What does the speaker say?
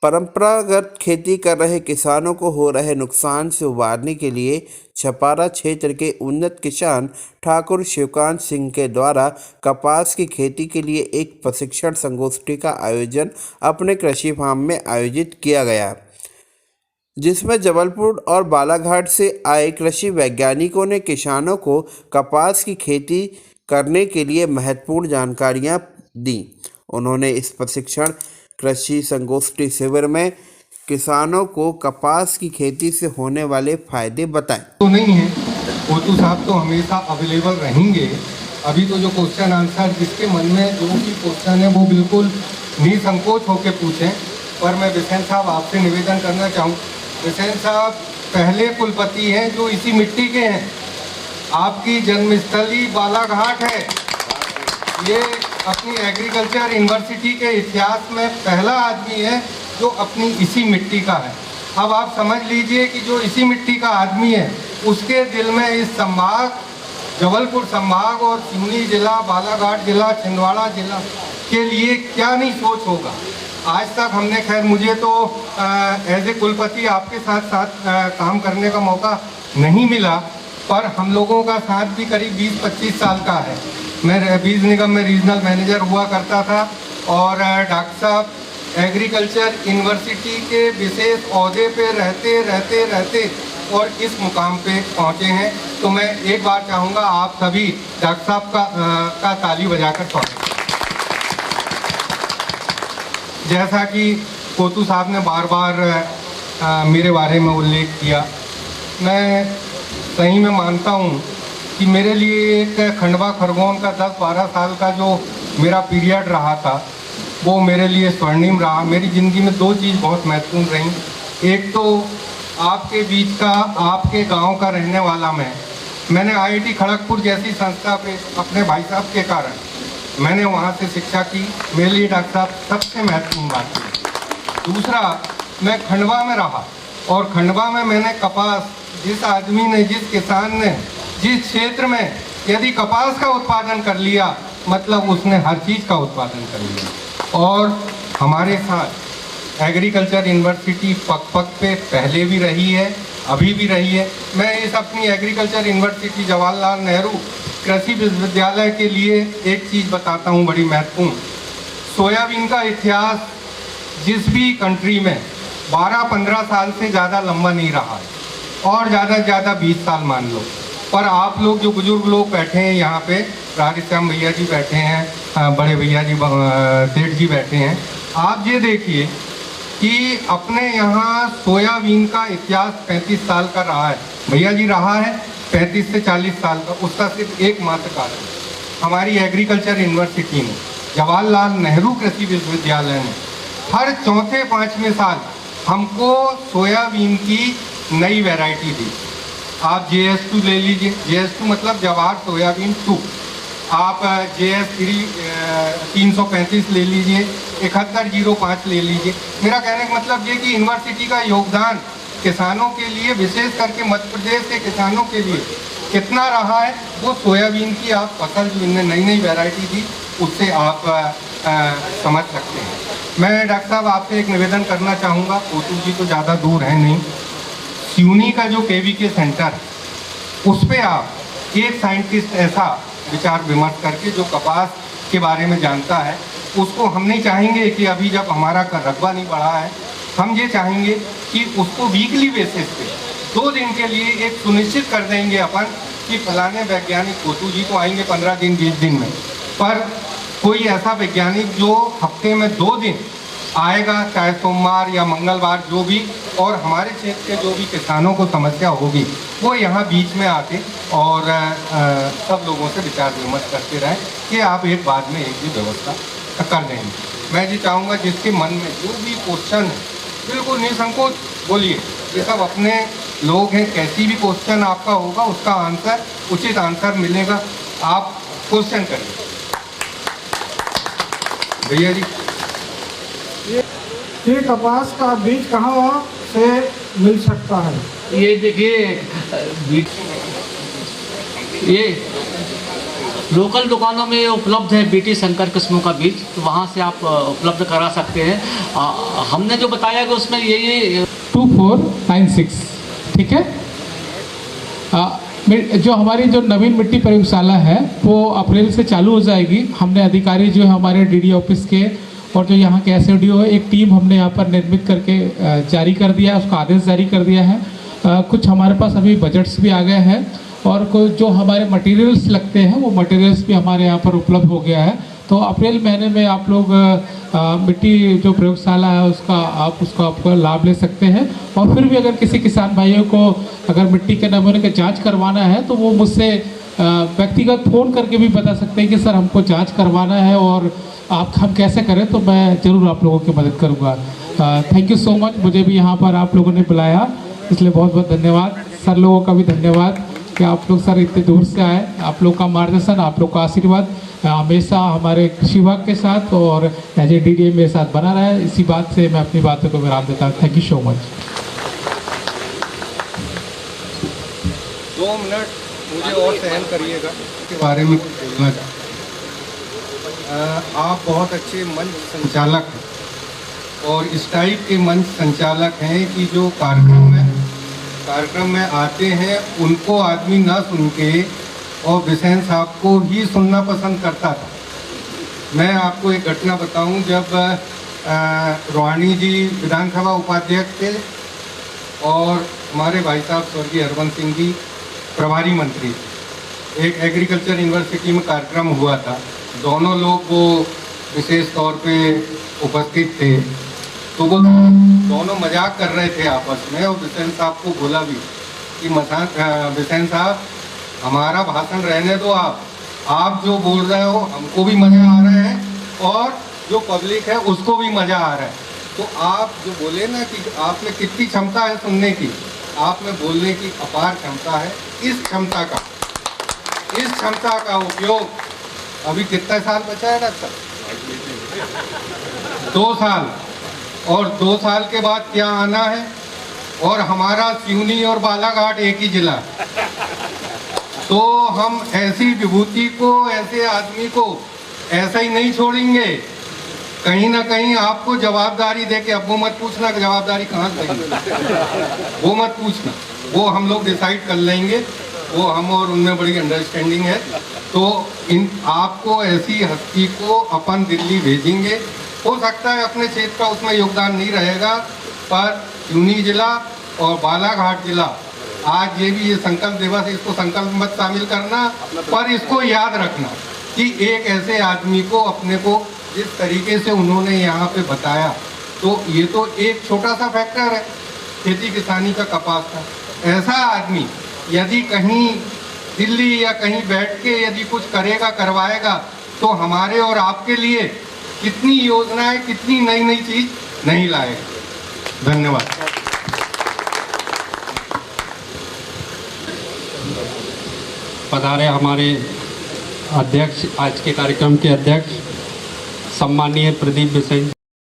परंपरागत खेती कर रहे किसानों को हो रहे नुकसान से उबारने के लिए छपारा क्षेत्र के उन्नत किसान ठाकुर शिवकांत सिंह के द्वारा कपास की खेती के लिए एक प्रशिक्षण संगोष्ठी का आयोजन अपने कृषि फार्म में आयोजित किया गया, जिसमें जबलपुर और बालाघाट से आए कृषि वैज्ञानिकों ने किसानों को कपास की खेती करने के लिए महत्वपूर्ण जानकारियां दी। उन्होंने इस प्रशिक्षण कृषि संगोष्ठी शिविर में किसानों को कपास की खेती से होने वाले फायदे बताए। तो नहीं है, कोतू साहब तो हमेशा अवेलेबल रहेंगे। अभी तो जो क्वेश्चन आंसर जिसके मन में जो भी क्वेश्चन है वो बिल्कुल निसंकोच होकर पूछें। पर मैं बिसेन साहब आपसे निवेदन करना चाहूँ, बिसेन साहब पहले कुलपति हैं जो इसी मिट्टी के हैं। आपकी जन्मस्थली बालाघाट है। ये अपनी एग्रीकल्चर यूनिवर्सिटी के इतिहास में पहला आदमी है जो अपनी इसी मिट्टी का है। अब आप समझ लीजिए कि जो इसी मिट्टी का आदमी है उसके दिल में इस संभाग, जबलपुर संभाग और सिवनी जिला, बालाघाट जिला, छिंदवाड़ा जिला के लिए क्या नहीं सोच होगा। आज तक हमने, खैर मुझे तो एज ए कुलपति आपके साथ काम करने का मौका नहीं मिला, पर हम लोगों का साथ भी करीब 20-25 साल का है। मैं बीज निगम में रीजनल मैनेजर हुआ करता था और डॉक्टर साहब एग्रीकल्चर यूनिवर्सिटी के विशेष ओहदे पे रहते और इस मुकाम पे पहुँचे हैं। तो मैं एक बार चाहूँगा आप सभी डॉक्टर साहब का ताली बजाकर स्वागत। जैसा कि कोतू साहब ने बार बार मेरे बारे में उल्लेख किया, मैं सही में मानता हूँ कि मेरे लिए एक खंडवा खरगोन का 10-12 साल का जो मेरा पीरियड रहा था वो मेरे लिए स्वर्णिम रहा। मेरी ज़िंदगी में दो चीज़ बहुत महत्वपूर्ण रहीं। एक तो आपके बीच का, आपके गांव का रहने वाला मैंने IIT खड़गपुर जैसी संस्था पे अपने भाई साहब के कारण मैंने वहाँ से शिक्षा की। मेरे लिए डॉक्टर साहब सबसे महत्वपूर्ण बात थी। दूसरा, मैं खंडवा में रहा और खंडवा में मैंने कपास, जिस आदमी ने, जिस किसान ने जिस क्षेत्र में यदि कपास का उत्पादन कर लिया मतलब उसने हर चीज़ का उत्पादन कर लिया। और हमारे साथ एग्रीकल्चर यूनिवर्सिटी पग पे पहले भी रही है, अभी भी रही है। मैं इस अपनी एग्रीकल्चर यूनिवर्सिटी जवाहरलाल नेहरू कृषि विश्वविद्यालय के लिए एक चीज़ बताता हूँ बड़ी महत्वपूर्ण। सोयाबीन का इतिहास जिस भी कंट्री में 12-15 साल से ज़्यादा लंबा नहीं रहा है और ज़्यादा से ज़्यादा 20 साल मान लो। पर आप लोग जो बुजुर्ग लोग बैठे हैं यहाँ पे, राधेश्याम भैया जी बैठे हैं, बड़े भैया जी, सेठ जी बैठे हैं, आप ये देखिए कि अपने यहाँ सोयाबीन का इतिहास 35 साल का रहा है। भैया जी रहा है 35 से 40 साल का। उसका सिर्फ एक मात्र कारण हमारी एग्रीकल्चर यूनिवर्सिटी ने, जवाहरलाल नेहरू कृषि विश्वविद्यालय ने हर 4-5वें साल हमको सोयाबीन की नई वैरायटी दी। आप JS2 ले लीजिए, JS2 मतलब जवाहर सोयाबीन 2। आप JS3 335 ले लीजिए, 7105 ले लीजिए। मेरा कहने का मतलब ये कि यूनिवर्सिटी का योगदान किसानों के लिए, विशेष करके मध्य प्रदेश के किसानों के लिए कितना रहा है, वो सोयाबीन की आप फसल जो इनने नई वैरायटी दी उससे आप समझ सकते हैं। मैं डॉक्टर साहब आपसे एक निवेदन करना चाहूँगा, कोतू जी तो ज़्यादा दूर है नहीं, सिवनी का जो KVK सेंटर है उस पर आप एक साइंटिस्ट ऐसा विचार विमर्श करके जो कपास के बारे में जानता है उसको, हम नहीं चाहेंगे कि अभी जब हमारा रकबा नहीं बढ़ा है, हम ये चाहेंगे कि उसको वीकली बेसिस पे 2 दिन के लिए एक सुनिश्चित कर देंगे अपन कि फलाने वैज्ञानिक, कोतू जी तो आएंगे 15 दिन 20 दिन में, पर कोई ऐसा वैज्ञानिक जो हफ्ते में 2 दिन आएगा, चाहे सोमवार या मंगलवार जो भी, और हमारे क्षेत्र के जो भी किसानों को समस्या होगी वो यहाँ बीच में आके और सब लोगों से विचार विमर्श करते रहें कि आप एक बाद में एक भी व्यवस्था कर देंगे। मैं ये चाहूँगा जिसके मन में जो भी क्वेश्चन है बिल्कुल निसंकोच बोलिए, ये सब अपने लोग हैं, कैसी भी क्वेश्चन आपका होगा उसका आंसर, उचित आंसर मिलेगा। आप क्वेश्चन करिए। भैया जी, ये कपास का बीज कहाँ से मिल सकता है? ये देखिए, ये लोकल दुकानों में उपलब्ध है बीटी संकर किस्मों का बीज, तो वहाँ से आप उपलब्ध करा सकते हैं। हमने जो बताया कि उसमें ये 2496, ठीक है। जो हमारी जो नवीन मिट्टी प्रयोगशाला है वो अप्रैल से चालू हो जाएगी। हमने अधिकारी जो है हमारे डीडी ऑफिस के और जो यहाँ के एसओडीओ है, एक टीम हमने यहाँ पर निर्मित करके जारी कर दिया है, उसका आदेश जारी कर दिया है। कुछ हमारे पास अभी बजट्स भी आ गए हैं और कुछ जो हमारे मटेरियल्स लगते हैं वो मटेरियल्स भी हमारे यहाँ पर उपलब्ध हो गया है। तो अप्रैल महीने में आप लोग मिट्टी जो प्रयोगशाला है उसका आपको लाभ ले सकते हैं। और फिर भी अगर किसी किसान भाइयों को अगर मिट्टी के नमूने का जांच करवाना है तो वो मुझसे व्यक्तिगत फ़ोन करके भी बता सकते हैं कि सर हमको जांच करवाना है और हम कैसे करें, तो मैं ज़रूर आप लोगों की मदद करूँगा। थैंक यू सो मच, मुझे भी यहाँ पर आप लोगों ने बुलाया, इसलिए बहुत बहुत धन्यवाद। सर लोगों का भी धन्यवाद कि आप लोग सर इतने दूर से आए। आप लोग का मार्गदर्शन, आप लोग का आशीर्वाद हमेशा हमारे कृषि विभाग के साथ और एज ए DDA मेरे साथ बना रहा है। इसी बात से मैं अपनी बातों को विराम देता हूँ। Thank you so much. 2 minute मुझे और सहन करिएगा के बारे में कुछ बोलना चाहता हूँ। आप बहुत अच्छे मंच संचालक हैं और इस टाइप के मंच संचालक हैं कि जो कार्यक्रम में आते हैं उनको आदमी ना सुन के और बिसेन साहब को ही सुनना पसंद करता था। मैं आपको एक घटना बताऊं, जब रोहानी जी विधानसभा उपाध्यक्ष थे और हमारे भाई साहब स्वर्गीय हरवंश सिंह जी प्रभारी मंत्री, एक एग्रीकल्चर यूनिवर्सिटी में कार्यक्रम हुआ था। दोनों लोग वो विशेष तौर पे उपस्थित थे, तो वो दोनों मजाक कर रहे थे आपस में और बिसेन साहब को बोला भी कि बिसेन साहब हमारा भाषण रहने दो, आप जो बोल रहे हो हमको भी मज़ा आ रहा है और जो पब्लिक है उसको भी मज़ा आ रहा है। तो आप जो बोले ना कि आप में कितनी क्षमता है सुनने की, आप में बोलने की अपार क्षमता है। इस क्षमता का उपयोग, अभी कितना साल बचा है डॉक्टर? 2 साल, और 2 साल के बाद क्या आना है। और हमारा सिवनी और बालाघाट एक ही जिला, तो हम ऐसी विभूति को, ऐसे आदमी को ऐसा ही नहीं छोड़ेंगे। कहीं ना कहीं आपको जवाबदारी दे के, अब वो मत पूछना कि जवाबदारी कहाँ से देंगे, वो मत पूछना, वो हम लोग डिसाइड कर लेंगे, वो हम और उनमें बड़ी अंडरस्टैंडिंग है। तो आपको ऐसी हस्ती को अपन दिल्ली भेजेंगे। हो सकता है अपने क्षेत्र का उसमें योगदान नहीं रहेगा, पर सिवनी जिला और बालाघाट जिला, आज ये भी ये संकल्प दिवस है, इसको संकल्प मत शामिल करना, पर इसको याद रखना कि एक ऐसे आदमी को, अपने को जिस तरीके से उन्होंने यहाँ पे बताया, तो ये तो एक छोटा सा फैक्टर है खेती किसानी का, कपास का। ऐसा आदमी यदि कहीं दिल्ली या कहीं बैठ के यदि कुछ करेगा, करवाएगा, तो हमारे और आपके लिए कितनी योजनाएं, कितनी नई नई चीज नहीं लाएगा। धन्यवाद। पधारे हमारे अध्यक्ष, आज के कार्यक्रम के अध्यक्ष सम्माननीय प्रदीप बिसेन